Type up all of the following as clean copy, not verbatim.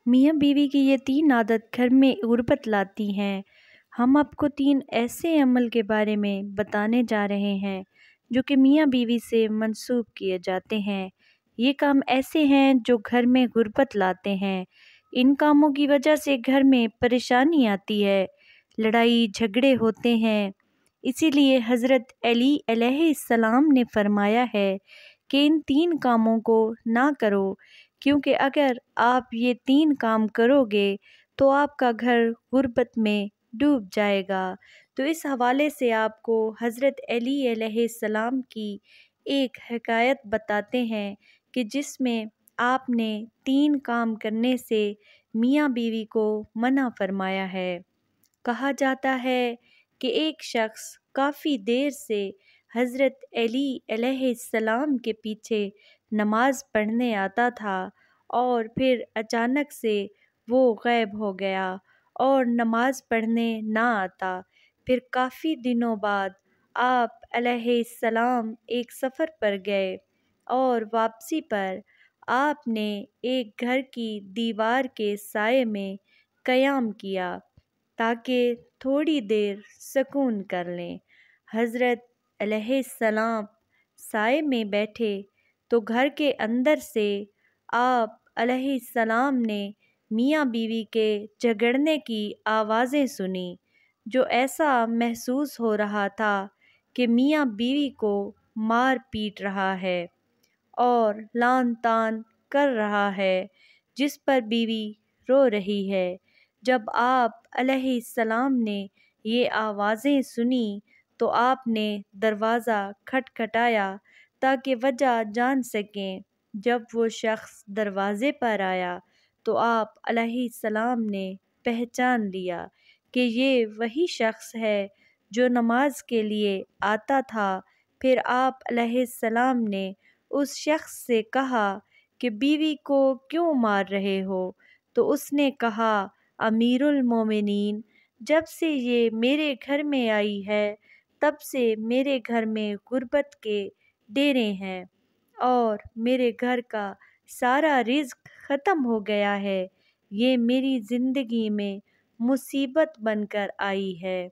میاں بیوی کی یہ 3 عادت گھر میں غربت لاتی ہیں۔ ہم آپ کو 3 ایسے عمل کے بارے میں بتانے جا رہے ہیں جو کہ میاں بیوی سے منسوب کیے جاتے ہیں۔ یہ کام ایسے ہیں جو گھر میں غربت لاتے ہیں۔ ان کاموں کی وجہ سے گھر میں پریشانی آتی ہے، لڑائی جھگڑے ہوتے ہیں۔ اسی لیے حضرت علی علیہ السلام نے فرمایا ہے کہ ان 3 کاموں کو نہ کرو، کیونکہ اگر آپ یہ 3 کام کرو گے تو آپ کا گھر غربت میں ڈوب جائے گا۔ تو اس حوالے سے آپ کو حضرت علی علیہ السلام کی ایک حکایت بتاتے ہیں کہ جس میں آپ نے 3 کام کرنے سے میاں بیوی کو منع فرمایا ہے۔ کہا جاتا ہے کہ ایک شخص کافی دیر سے حضرت علی علیہ السلام کے پیچھے نماز پڑھنے آتا تھا اور پھر اچانک سے وہ غائب ہو گیا اور نماز پڑھنے نہ آتا۔ پھر کافی دنوں بعد آپ علیہ السلام ایک سفر پر گئے اور واپسی پر آپ نے ایک گھر کی دیوار کے سائے میں قیام کیا تاکہ تھوڑی دیر سکون کر لیں۔ حضرت علیہ السلام سائے میں بیٹھے تو گھر کے اندر سے آپ علیہ السلام نے میاں بیوی کے جھگڑنے کی آوازیں سنیں، جو ایسا محسوس ہو رہا تھا کہ میاں بیوی کو مار پیٹ رہا ہے اور لعن طعن کر رہا ہے، جس پر بیوی رو رہی ہے۔ جب آپ علیہ السلام نے یہ آوازیں سنیں تو آپ نے دروازہ کھٹکھٹایا تاکہ وجہ جان سکیں۔ جب وہ شخص دروازے پر آیا تو آپ علیہ السلام نے پہچان لیا کہ یہ وہی شخص ہے جو نماز کے لیے آتا تھا۔ پھر آپ علیہ السلام نے اس شخص سے کہا کہ بیوی کو کیوں مار رہے ہو؟ تو اس نے کہا، امیر المومنین، جب سے یہ میرے گھر میں آئی ہے تب سے میرے گھر میں غربت کے ڈیرے ہیں اور میرے گھر کا سارا رزق ختم ہو گیا ہے۔ یہ میری زندگی میں مصیبت بن کر آئی ہے۔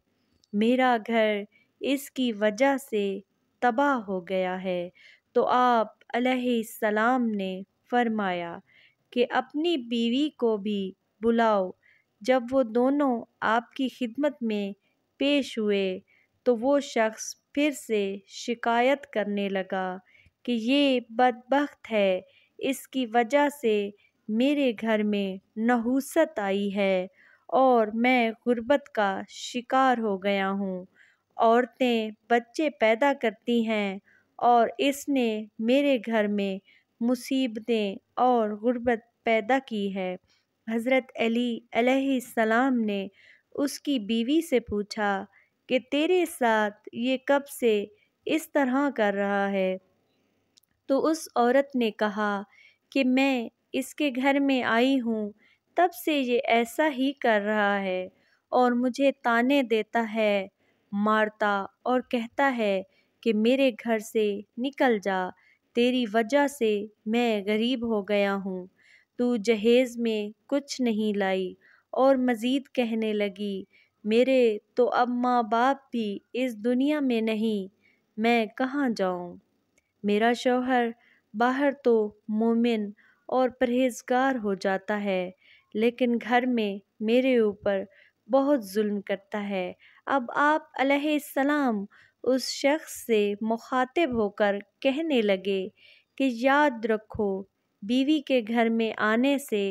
میرا گھر اس کی وجہ سے تباہ ہو گیا ہے۔ تو آپ علیہ السلام نے فرمایا کہ اپنی بیوی کو بھی بلاؤ۔ جب وہ دونوں آپ کی خدمت میں پیش ہوئے تو وہ شخص پھر سے شکایت کرنے لگا کہ یہ بدبخت ہے، اس کی وجہ سے میرے گھر میں نحوست آئی ہے اور میں غربت کا شکار ہو گیا ہوں۔ عورتیں بچے پیدا کرتی ہیں اور اس نے میرے گھر میں مصیبتیں اور غربت پیدا کی ہے۔ حضرت علی علیہ السلام نے اس کی بیوی سے پوچھا کہ تیرے ساتھ یہ کب سے اس طرح کر رہا ہے؟ تو اس عورت نے کہا کہ میں اس کے گھر میں آئی ہوں تب سے یہ ایسا ہی کر رہا ہے اور مجھے طعنے دیتا ہے، مارتا اور کہتا ہے کہ میرے گھر سے نکل جا، تیری وجہ سے میں غریب ہو گیا ہوں۔ تو جہیز میں کچھ نہیں لائی اور مزید کہنے لگی، میرے تو اب ماں باپ بھی اس دنیا میں نہیں، میں کہاں جاؤں؟ میرا شوہر باہر تو مومن اور پرہیزگار ہو جاتا ہے لیکن گھر میں میرے اوپر بہت ظلم کرتا ہے۔ اب آپ علیہ السلام اس شخص سے مخاطب ہو کر کہنے لگے کہ یاد رکھو، بیوی کے گھر میں آنے سے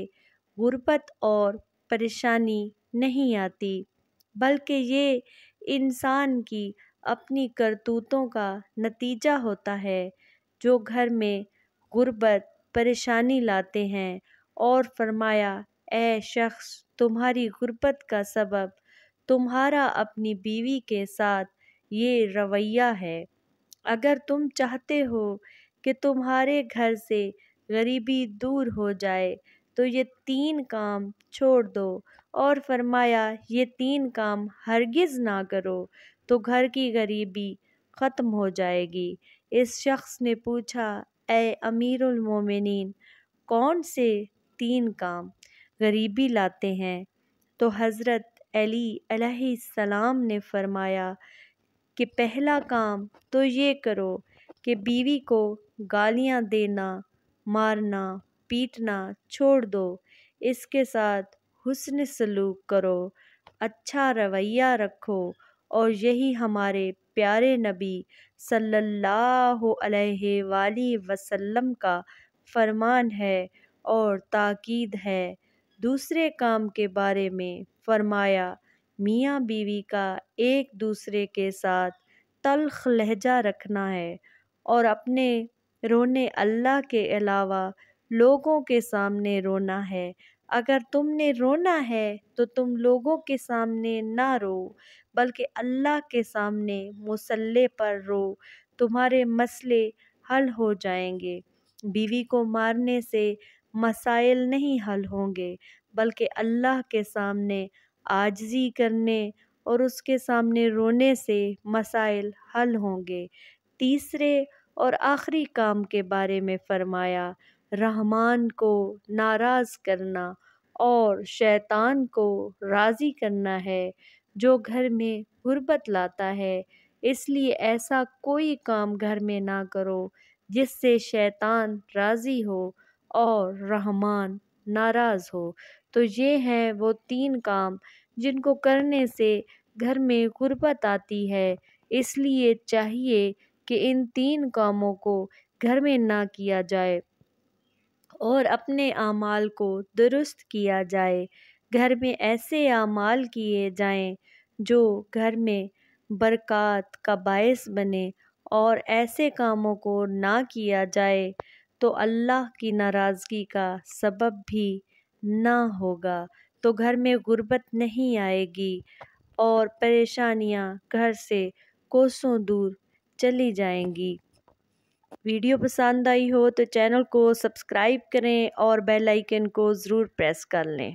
غربت اور پریشانی نہیں آتی، بلکہ یہ انسان کی اپنی کرتوتوں کا نتیجہ ہوتا ہے جو گھر میں غربت پریشانی لاتے ہیں۔ اور فرمایا، اے شخص، تمہاری غربت کا سبب تمہارا اپنی بیوی کے ساتھ یہ رویہ ہے۔ اگر تم چاہتے ہو کہ تمہارے گھر سے غریبی دور ہو جائے تو یہ 3 کام چھوڑ دو۔ اور فرمایا، یہ 3 کام ہرگز نہ کرو تو گھر کی غریبی ختم ہو جائے گی۔ اس شخص نے پوچھا، اے امیر المومنین، کون سے 3 کام؟ غریبی لاتے ہیں۔ تو حضرت علی علیہ السلام نے فرمایا کہ پہلا کام تو یہ کرو کہ بیوی کو گالیاں دینا، مارنا، پیٹنا چھوڑ دو، اس کے ساتھ حسن سلوک کرو، اچھا رویہ رکھو، اور یہی ہمارے پیارے نبی صلی اللہ علیہ وآلہ وسلم کا فرمان ہے اور تاکید ہے۔ دوسرے کام کے بارے میں فرمایا میاں بیوی کا ایک دوسرے کے ساتھ تلخ لہجہ رکھنا ہے اور اپنے رونے اللہ کے علاوہ لوگوں کے سامنے رونا ہے۔ اگر تم نے رونا ہے تو تم لوگوں کے سامنے نہ رو بلکہ اللہ کے سامنے مصلی پر رو، تمہارے مسئلے حل ہو جائیں گے۔ بیوی کو مارنے سے مسائل نہیں حل ہوں گے بلکہ اللہ کے سامنے عاجزی کرنے اور اس کے سامنے رونے سے مسائل حل ہوں گے۔ تیسرے اور آخری کام کے بارے میں فرمایا رحمان کو ناراض کرنا اور شیطان کو راضی کرنا ہے جو گھر میں غربت لاتا ہے، اس لیے ایسا کوئی کام گھر میں نہ کرو جس سے شیطان راضی ہو اور رحمان ناراض ہو۔ تو یہ ہیں وہ 3 کام جن کو کرنے سے گھر میں غربت آتی ہے، اس لیے چاہیے کہ ان 3 کاموں کو گھر میں نہ کیا جائے اور اپنے اعمال کو درست کیا جائے۔ گھر میں ایسے اعمال کیے جائیں جو گھر میں برکات کا باعث بنے اور ایسے کاموں کو نہ کیا جائے تو اللہ کی ناراضگی کا سبب بھی نہ ہوگا، تو گھر میں غربت نہیں آئے گی اور پریشانیاں گھر سے کوسوں دور چلی جائیں گی۔ ویڈیو پسند آئی ہو تو چینل کو سبسکرائب کریں اور بیل آئیکن کو ضرور پریس کر لیں۔